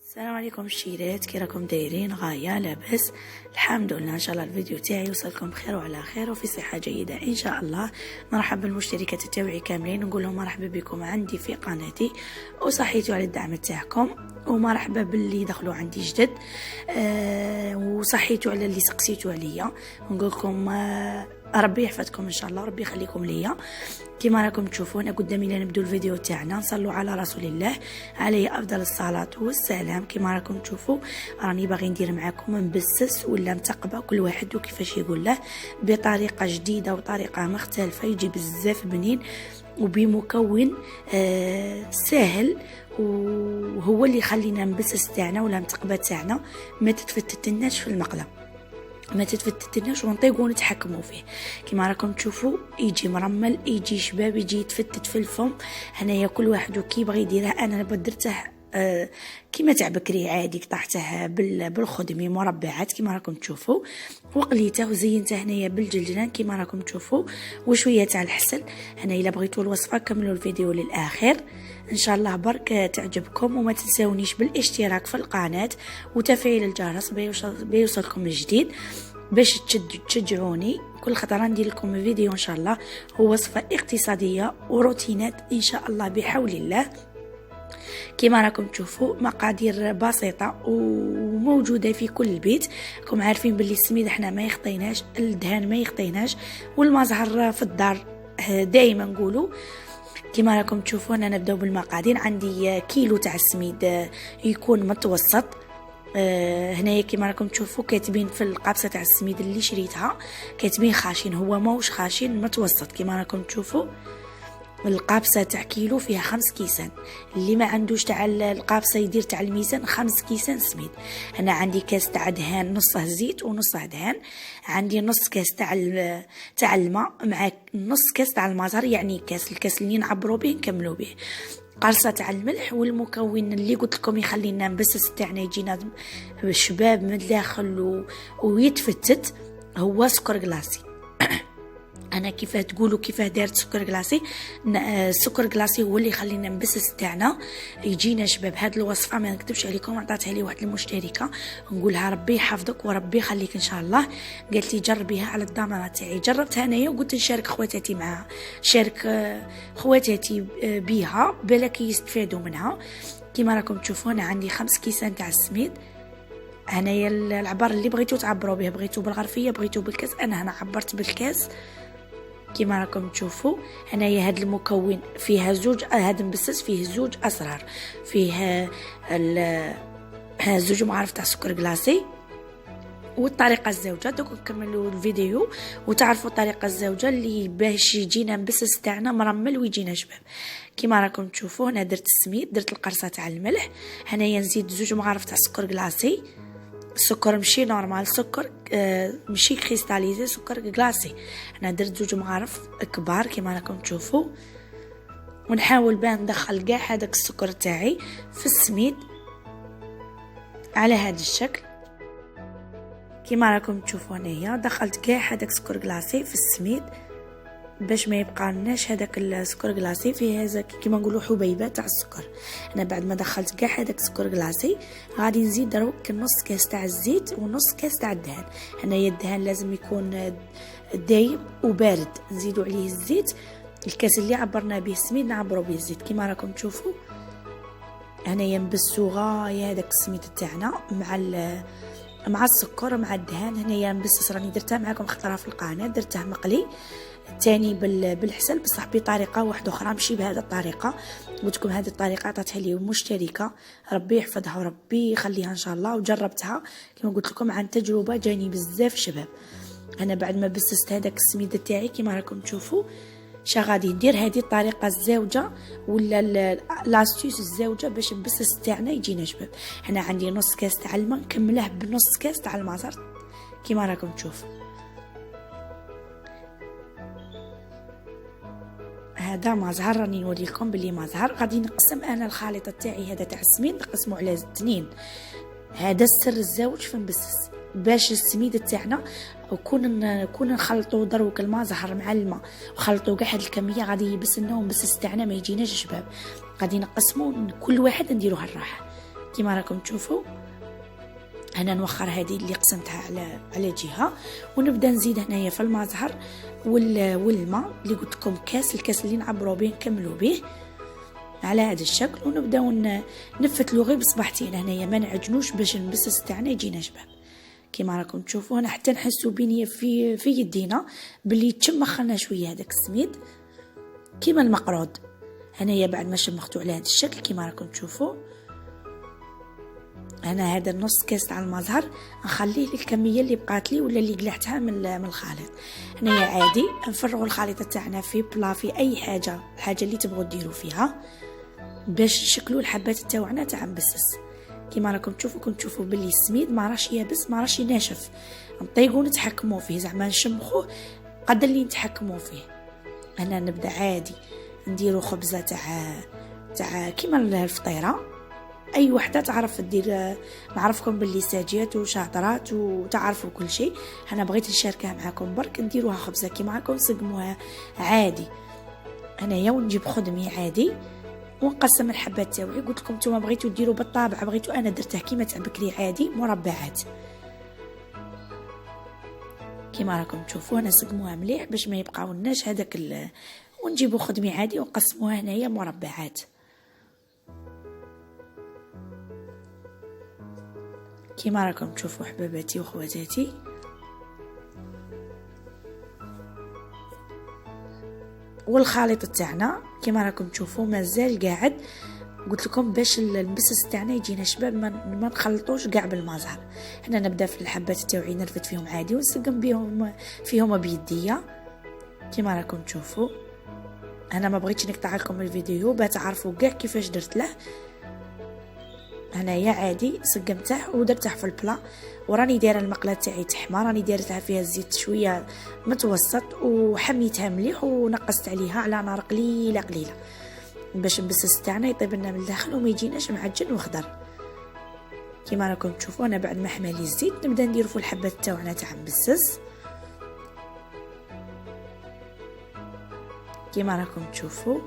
السلام عليكم الشيرات، كي راكم دايرين؟ غايه لاباس الحمد لله. ان شاء الله الفيديو تاعي يوصلكم بخير وعلى خير وفي صحه جيده ان شاء الله. مرحبا بالمشتركات تاعي كاملين، نقول لهم مرحبا بكم عندي في قناتي وصحيتوا على الدعم تاعكم، ومرحبا باللي دخلوا عندي جدد وصحيتوا على اللي سقسيتوا عليا. نقول لكم ربي يحفظكم ان شاء الله، ربي يخليكم ليا. كما راكم تشوفون قدامي نبدو الفيديو تاعنا، نصلوا على رسول الله عليه افضل الصلاه والسلام. كما راكم تشوفوا راني باغي ندير معكم مبسس ولا متقبه، كل واحد وكيفاش يقول له، بطريقه جديده وطريقه مختلفه، يجي بزاف بنين وبمكون سهل، وهو اللي يخلينا مبسس تاعنا ولا متقبه تاعنا ما تتفتتناش في المقله، ما تتفتتناش ونطيقو ونتحكموا فيه. كما راكم تشوفوا يجي مرمل، يجي شباب، يجي يتفتت في الفم. هنايا كل واحد وكي بغي يديرها. انا درته كيما تاع بكري عادي، قطعته بالخدمي مربعات كما راكم تشوفوا، وقليته وزينته هنايا بالجلجلان كما راكم تشوفوا، وشويه تاع الحسل. هنا الا بغيتوا الوصفه كملوا الفيديو للاخر ان شاء الله، برك تعجبكم. وما تنساونيش بالاشتراك في القناه وتفعيل الجرس بيوصلكم الجديد باش تشجعوني. كل خطره ندير لكم فيديو ان شاء الله هو وصفه اقتصاديه وروتينات ان شاء الله بحول الله. كما راكم تشوفوا مقادير بسيطه وموجوده في كل بيت. راكم عارفين باللي السميد احنا ما يخطيناش، الدهان ما يخطيناش، والمزهر في الدار دائما نقولوا. كما راكم تشوفون انا نبداو بالمقادير. عندي كيلو تاع السميد يكون متوسط. هنايا كما راكم تشوفوا كاتبين في القابسه تاع السميد اللي شريتها كاتبين خاشين، هو ماهوش خاشين، متوسط. كما راكم تشوفوا القابسه تاع كيلو فيها 5 كيسان. اللي ما عندوش تاع القابسه يدير تاع الميزان 5 كيسان سميد. انا عندي كاس تاع دهان نصه زيت ونصه دهان، عندي نص كاس تاع الماء مع نص كاس تاع المزهر، يعني الكاس اللي نعبروا به نكملوا به، قرصه تاع الملح. والمكون اللي قلت لكم يخلينا نبسس تاعنا يجينا شباب من الداخل ويتفتت هو سكر كلاصي. انا كيفاه تقولوا كيفاه دارت سكر كلاصي؟ السكر كلاصي هو اللي يخلينا نبسس تاعنا يجينا شباب. هاد الوصفه ما نكتبش عليكم، عطاتها لي واحد المشتركه نقولها ربي يحفظك وربي يخليك ان شاء الله، قالت لي جربيها على الضمانه تاعي. جربتها انايا وقلت نشارك خواتاتي معها، شارك خواتاتي بيها بالك يستفادوا منها. كما راكم تشوفون عندي 5 كيسان تاع السميد. انايا العبار اللي بغيتو تعبروا به، بغيتو بالغرفيه بغيتو بالكاس، انا عبرت بالكاس. كما راكم تشوفوا هنايا هاد المكون فيها زوج، هاد مبسس فيه زوج اسرار، فيه زوج معارف تاع سكر كلاصي والطريقه الزوجه. دوك نكملوا الفيديو وتعرفوا الطريقه الزوجه اللي باش يجينا مبسس تاعنا مرمل ويجينا شباب. كما راكم تشوفوا هنا درت السميد، درت القرصه تاع الملح، هنايا نزيد زوج معارف تاع سكر كلاصي، سكر ماشي نورمال، سكر ماشي كريستاليزي، سكر كلاصي. انا درت زوج معارف كبار كما راكم تشوفوا، ونحاول بان ندخل كاع هذاك السكر تاعي في السميد على هذا الشكل. كما راكم تشوفوا هنايا دخلت كاع هذاك السكر كلاصي في السميد باش ما يبقى لناش هذاك السكر كلاصي فيه هذاك كيما نقولوا حبيبات تاع السكر. انا بعد ما دخلت كاع هذاك السكر كلاصي غادي نزيد دروك نص كاس تاع الزيت ونص كاس تاع الدهان. هنايا الدهان لازم يكون دايب وبارد، نزيدوا عليه الزيت. الكاس اللي عبرنا به السميد نعبروا به الزيت. كما راكم تشوفوا هنايا نبسوا غايه هذاك السميد تاعنا مع السكر مع الدهان. هنايا نبسس راني درتها معكم خطره في القناه، درته مقلي تاني بالحسل بصح بطريقه واحده اخرى ماشي بهذه الطريقه. قلت لكم هذه الطريقه عطاتها لي مشتركه ربي يحفظها وربي يخليها ان شاء الله، وجربتها كما قلت لكم عن تجربه جاني بزاف شباب. انا بعد ما بسست هذاك السميد تاعي كما راكم تشوفوا غادي ندير هذه الطريقه الزوجه ولا لاستيوس الزوجه باش نبسس تاعنا يجينا شباب. هنا عندي نص كاس تاع الماء نكمله بنص كاس تاع المزهر كما راكم تشوفوا. هذا مزهر راني نوريكم باللي مزهر. غادي نقسم انا الخليط تاعي هذا تاع السميد نقسمه على 2. هذا السر الزوج في نبسس باش السميد تاعنا كون نخلطوا دروك الماء زهر مع الماء وخلطوا كاع هاد الكميه غادي يبس لنا ونبسس تاعنا ما يجيناش شباب. غادي نقسموا كل واحد نديروها الراحه. كيما راكم تشوفوا. انا نوخر هذه اللي قسمتها على جهه، ونبدا نزيد هنايا في المزهر والماء اللي قلت لكم، الكاس اللي نعبروا به نكملوا به على هذا الشكل، ونبداو نفتلو غير بصباحتين هنايا، ما نعجنوش باش البسس تاعنا يجينا شباب. كيما راكم تشوفوا انا حتى نحسوا بيني في يدينا باللي تشمخنا شويه هذاك السميد كيما المقرود. هنايا بعد ما شمختو على هذا الشكل كيما راكم تشوفوا، انا هذا النص كاس تاع المزهر نخليه الكميه اللي بقات لي ولا اللي قلعتها من الخليط. هنايا عادي نفرغوا الخليط تاعنا في بلا، في اي الحاجه اللي تبغوا ديروا فيها باش نشكلوا الحبات تاعنا تاع مبسس. كيما راكم تشوفوا كنت تشوفوا باللي السميد ما راش يابس ما راش ناشف، نطيقوا نتحكموا فيه، زعما نشمخوه قدر اللي نتحكموا فيه. انا نبدا عادي نديروا خبزه تاع كيما الفطيره، اي وحده تعرف دير. نعرفكم باللي ساجيات وشاطرات وتعرفوا كل شيء، انا بغيت نشاركها معكم برك نديروها خبزه كيما راكم نسقموها عادي. انايا ونجيب خدمي عادي ونقسم الحبات تاوعي. قلت لكم نتوما بغيتوا ديروا بالطابع، بغيتوا انا درته كيما تاع بكري عادي مربعات كيما راكم تشوفوا. انا سقموها مليح باش ما يبقاولناش هذاك ونجيبوا خدمي عادي ونقسموها هنايا مربعات كيما راكم تشوفوا حباباتي وخواتاتي. والخليط تاعنا كيما راكم تشوفوا مازال قاعد. قلت لكم باش المبسس تاعنا يجينا شباب ما نخلطوش كاع بالمزهر. هنا نبدا في الحبات تاوعي نرفد فيهم عادي ونسقم بهم فيهم بيديه كيما راكم تشوفوا. انا ما بغيتش نقطع لكم الفيديو باش تعرفوا كاع كيفاش درت له. انايا عادي سقمته ودرته في البلا، وراني دايره المقله تاعي تحمى، راني دايرتها فيها الزيت شويه متوسط وحميتها مليح ونقصت عليها على نار قليله باش البسس تاعنا يطيب لنا من الداخل وما يجيناش معجن وخضر كيما راكم تشوفوا. انا بعد ما حمالي الزيت نبدا ندير في الحبات تاعنا تاع البسس كيما راكم تشوفوا.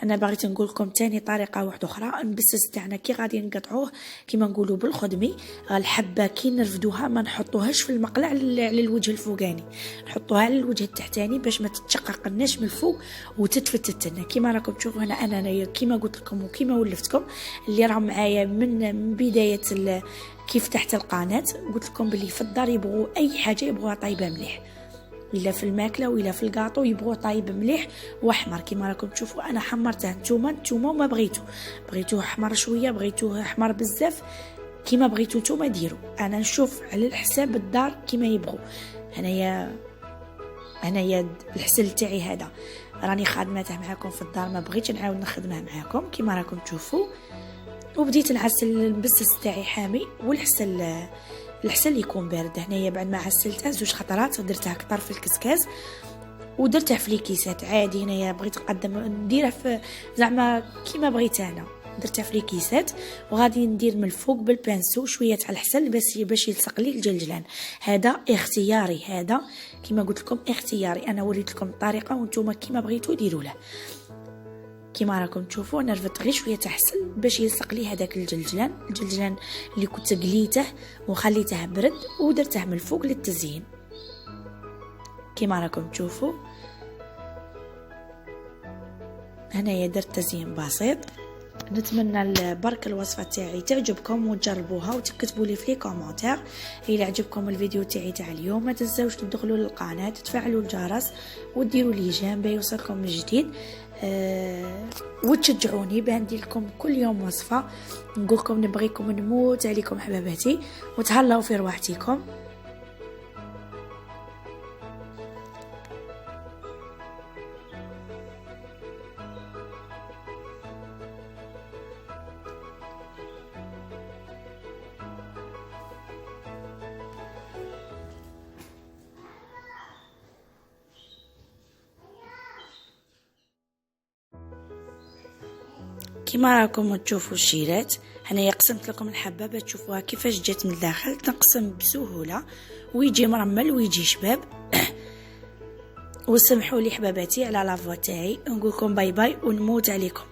انا بغيت نقول لكم تاني طريقه واحده اخرى. البسس تاعنا كي غادي نقطعوه كيما نقولوا بالخدمي، الحبه كي نرفدوها ما نحطوهاش في المقله على الوجه الفوقاني، نحطوها على الوجه التحتاني باش ما تتشققناش من الفوق وتتفتت لنا كيما راكم تشوفوا. انا كيما قلت لكم وكيما ولفتكم اللي راهم معايا من بدايه كيف فتحت القناه، قلت لكم باللي في الدار يبغوا اي حاجه يبغوها طايبه مليح، الا في الماكله ولا في الكاطو يبغوا طايب مليح واحمر كيما راكم تشوفوا. انا حمرته نتوما ما بغيتوه احمر شويه، بغيتوه احمر بزاف كيما بغيتو نتوما ديروا. انا نشوف على الحساب الدار كيما يبغوا. انايا الحسل تاعي هذا راني خادمته معكم في الدار، ما بغيتش نعاود نخدمه معكم كيما راكم تشوفوا. وبديت نعسل البسس تاعي حامي والحسل يكون بارد. هنايا بعد ما عسلتها 2 خطرات درتها كتر في الكسكاز ودرتها في ليكيسات عادي. هنايا بغيت نقدم نديرها في زعما كيما بغيت انا، درتها في ليكيسات وغادي ندير من الفوق بالبانسو شويه تاع الحسل باش يلصق لي الجلجلان. هذا اختياري، هذا كيما قلت لكم اختياري. انا وريت لكم الطريقه وانتم كيما بغيتوا ديروا له كيما راكم تشوفوا. انا رفدت غير شويه تاع حسل باش يلصق لي هذاك الجلجلان اللي كنت قليته وخليته برد ودرته من الفوق للتزيين كيما راكم تشوفوا. هنايا درت تزيين بسيط. نتمنى برك الوصفه تاعي تعجبكم وتجربوها وتكتبوا لي في لي كومونتير الا عجبكم الفيديو تاعي تاع اليوم. ما تنساوش تدخلوا للقناه تفعلوا الجرس وديروا لي جيم باش يوصلكم من جديد، وتشجعوني بندير لكم كل يوم وصفه. نقول لكم نبغيكم نموت عليكم حباباتي وتهلاو في رواحتكم. كيما راكم تشوفوا الشيرات هنايا قسمت لكم الحبه باش تشوفوها كيفاش جات من الداخل. تنقسم بسهوله ويجي مرمل ويجي شباب. وسمحوا لي حباباتي على لافوا تاعي، نقول لكم باي باي ونموت عليكم.